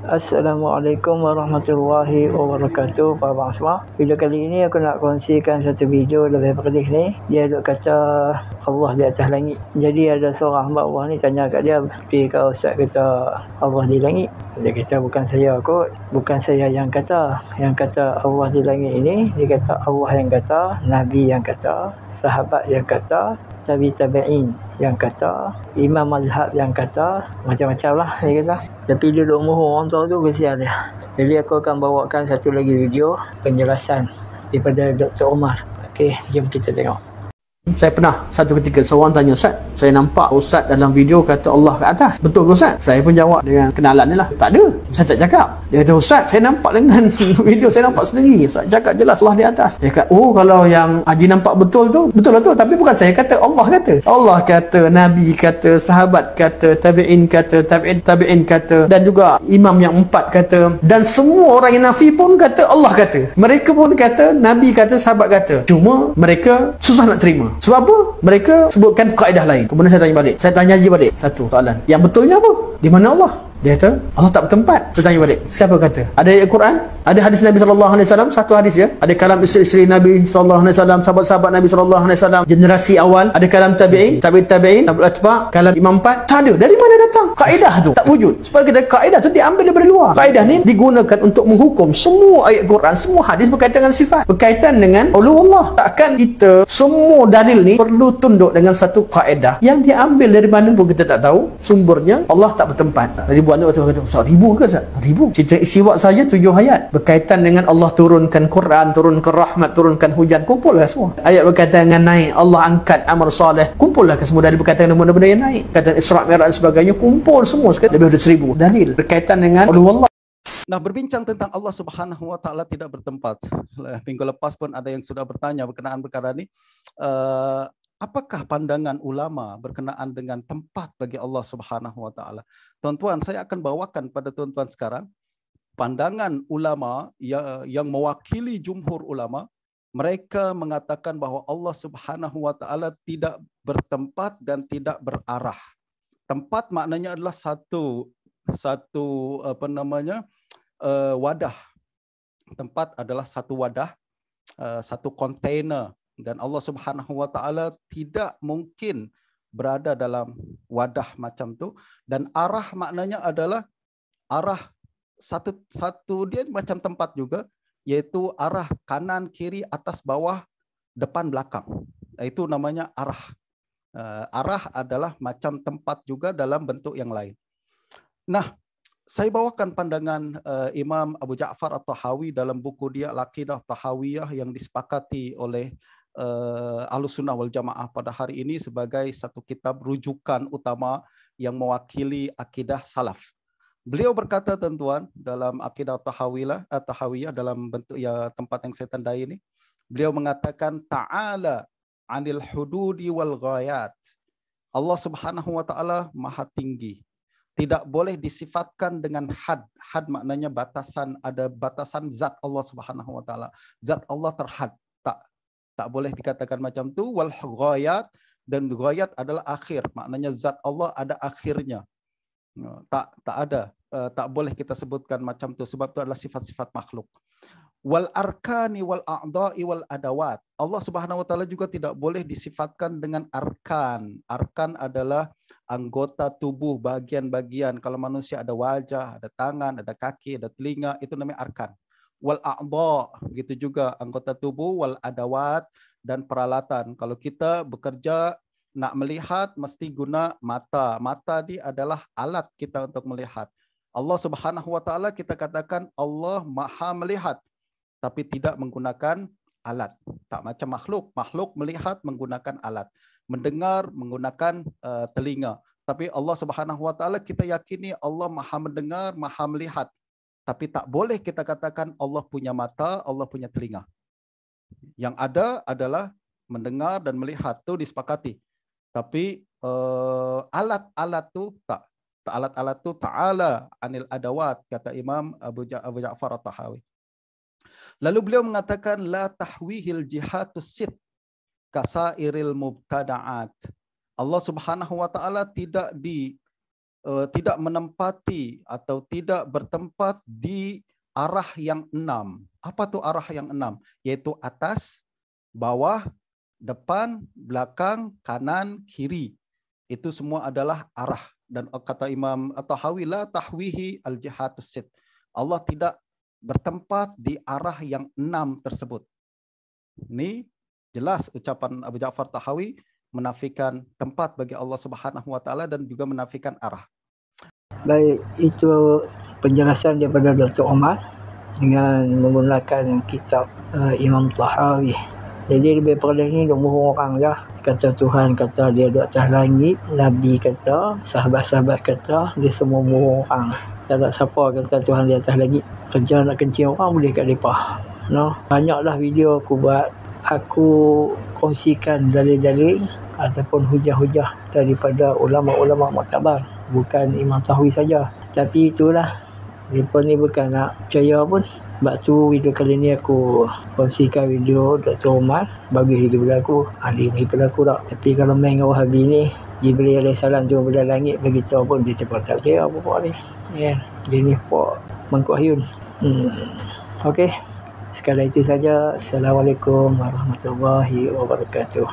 Assalamualaikum warahmatullahi wabarakatuh, Pak Abang semua. Video kali ini aku nak kongsikan satu video lebih pedih ni. Dia duk kata Allah di atas langit. Jadi ada seorang hamba Allah ni tanya kat dia, pergi ke ustaz kata Allah di langit. Dia kata bukan saya kot, bukan saya yang kata. Yang kata Allah di langit ini, dia kata Allah yang kata, Nabi yang kata, sahabat yang kata, tabi'in yang kata, imam mazhab yang kata, macam-macam lah dia kata. Tapi dia duk mohon orang tahu tu kesian dia. Jadi aku akan bawakan satu lagi video penjelasan daripada Dr. Omar. Okey, jom kita tengok. Saya pernah satu ketika seorang tanya, Ustaz, saya nampak Ustaz dalam video kata Allah kat atas. Betul ke Ustaz? Saya pun jawab dengan kenalan ni lah. Tak ada. Saya tak cakap. Dia kata, Ustaz, saya nampak dengan video saya nampak sendiri. Saya cakap jelas Allah di atas. Dia kata, oh kalau yang Haji nampak betul tu, betul lah tu. Tapi bukan saya kata, Allah kata. Allah kata, Nabi kata, sahabat kata, tabi'in kata, tabi'in kata, dan juga imam yang 4 kata. Dan semua orang yang nafi pun kata Allah kata. Mereka pun kata, Nabi kata, sahabat kata. Cuma mereka susah nak terima. Sebab apa? Mereka sebutkan kaedah lain. Kemudian saya tanya balik. Saya tanya Haji balik satu soalan. Yang betulnya apa? Di mana Allah? Dia kata, Allah tak bertempat. Saya tanya balik. Siapa kata? Ada ayat Quran? Ada hadis Nabi SAW? Satu hadis ya. Ada kalam isteri-isteri Nabi SAW, sahabat-sahabat Nabi SAW, generasi awal. Ada kalam tabi'in, tabi'in, tabul atba', kalam imam 4. Tak ada. Dari mana datang? Kaedah tu tak wujud. Sebab kita kaedah tu diambil dari luar. Kaedah ni digunakan untuk menghukum semua ayat Quran, semua hadis berkaitan dengan sifat, berkaitan dengan Allah. Takkan kita semua dalil ni perlu tunduk dengan satu kaedah yang diambil dari mana pun kita tak tahu sumbernya. Allah tak bertempat. Ribu anak tu kata, Ustaz, ribu ke Ustaz? Ribu. Cerita istiwa saja 7 ayat berkaitan dengan Allah turunkan Quran, turunkan rahmat, turunkan hujan, kumpullah semua. Ayat berkaitan dengan naik, Allah angkat amal soleh, kumpullah semua dalil berkaitan dengan benda-benda yang naik, berkaitan Isra' Mi'raj dan sebagainya, kumpul semua sekali. Lebih dari 1000 dalil berkaitan dengan Allah. Nah, berbincang tentang Allah Subhanahu wa taala tidak bertempat. Minggu lepas pun ada yang sudah bertanya berkenaan perkara ini. Apakah pandangan ulama berkenaan dengan tempat bagi Allah Subhanahu wa taala? Tuan-tuan, saya akan bawakan pada tuan-tuan sekarang pandangan ulama yang mewakili jumhur ulama. Mereka mengatakan bahawa Allah Subhanahu wa taala tidak bertempat dan tidak berarah. Tempat maknanya adalah satu wadah. Tempat adalah satu wadah, satu kontainer. Dan Allah Subhanahu wa taala tidak mungkin berada dalam wadah macam tu. Dan arah maknanya adalah arah satu dia macam tempat juga, iaitu arah kanan, kiri, atas, bawah, depan, belakang. Itu namanya arah. Arah adalah macam tempat juga dalam bentuk yang lain. Nah, saya bawakan pandangan Imam Abu Ja'far At-Tahawi dalam buku dia Al-Aqidah Tahawiyah yang disepakati oleh Ahlussunnah wal Jamaah pada hari ini sebagai satu kitab rujukan utama yang mewakili akidah salaf. Beliau berkata, tuan-tuan, dalam Aqidah Tahawiyah dalam bentuk ya tempat yang saya tandai ini, beliau mengatakan ta'ala 'anil hududi wal ghayat. Allah Subhanahu wa taala maha tinggi. Tidak boleh disifatkan dengan had. Had maknanya batasan, ada batasan zat Allah Subhanahu wa taala. Zat Allah terhad. Tak boleh dikatakan macam tu. Wal ghayat, dan ghayat adalah akhir. Maknanya zat Allah ada akhirnya. Tak ada. Tak boleh kita sebutkan macam tu sebab itu adalah sifat-sifat makhluk. Wal arkani wal a'dha'i wal adawat. Allah Subhanahu wa taala juga tidak boleh disifatkan dengan arkan. Arkan adalah anggota tubuh, bagian-bagian. Kalau manusia ada wajah, ada tangan, ada kaki, ada telinga, itu namanya arkan. Wal a'dha, begitu juga anggota tubuh, wal adawat, dan peralatan. Kalau kita bekerja nak melihat mesti guna mata. Mata dia adalah alat kita untuk melihat. Allah Subhanahu wa taala kita katakan Allah Maha melihat tapi tidak menggunakan alat. Tak macam makhluk. Makhluk melihat menggunakan alat. Mendengar menggunakan telinga. Tapi Allah Subhanahu wa taala kita yakini Allah Maha mendengar, Maha melihat. Tapi tak boleh kita katakan Allah punya mata, Allah punya telinga. Yang ada adalah mendengar dan melihat, itu disepakati. Tapi alat-alat tu tak. Alat-alat tu ta'ala anil adawat, kata Imam Abu Ja'far At-Tahawi. Lalu beliau mengatakan la tahwihil jihatus sit kasairil mubtada'at. Allah Subhanahu wa taala tidak tidak menempati atau tidak bertempat di arah yang 6. Apa tuh arah yang 6? Yaitu atas, bawah, depan, belakang, kanan, kiri. Itu semua adalah arah. Dan kata Imam At-Tahawi, la tahwihi al-jihatus sit. Allah tidak bertempat di arah yang 6 tersebut. Ini jelas ucapan Abu Ja'far Tahawi menafikan tempat bagi Allah Subhanahu wa taala dan juga menafikan arah. Baik, itu penjelasan daripada Dr. Omar dengan menggunakan kitab Imam Tahawi. Jadi lebih pada ni umur orang lah. Kata Tuhan kata dia di atas langit, Nabi kata, sahabat-sahabat kata, dia semua umur orang. Tak ada siapa kata Tuhan di atas langit. Kerja nak kencing orang boleh kat mereka. No? Banyaklah video aku buat. Aku kongsikan dalil-dalil ataupun hujah-hujah daripada ulama-ulama muktabar. Bukan Imam Tahawi saja. Tapi itulah, mereka ni bukan nak percaya pun. Sebab tu video kali ni aku kongsikan video Dr. Omar. Bagus lagi pada aku, ahli lagi pada aku tak. Tapi kalau main dengan Wahabi ni, Jibril AS turun pada langit beritahu pun dia cepat tak percaya apa-apa ni. Yeah. Dia ni pok mangkuk ayun. Okey. Sekadar itu saja. Assalamualaikum warahmatullahi wabarakatuh.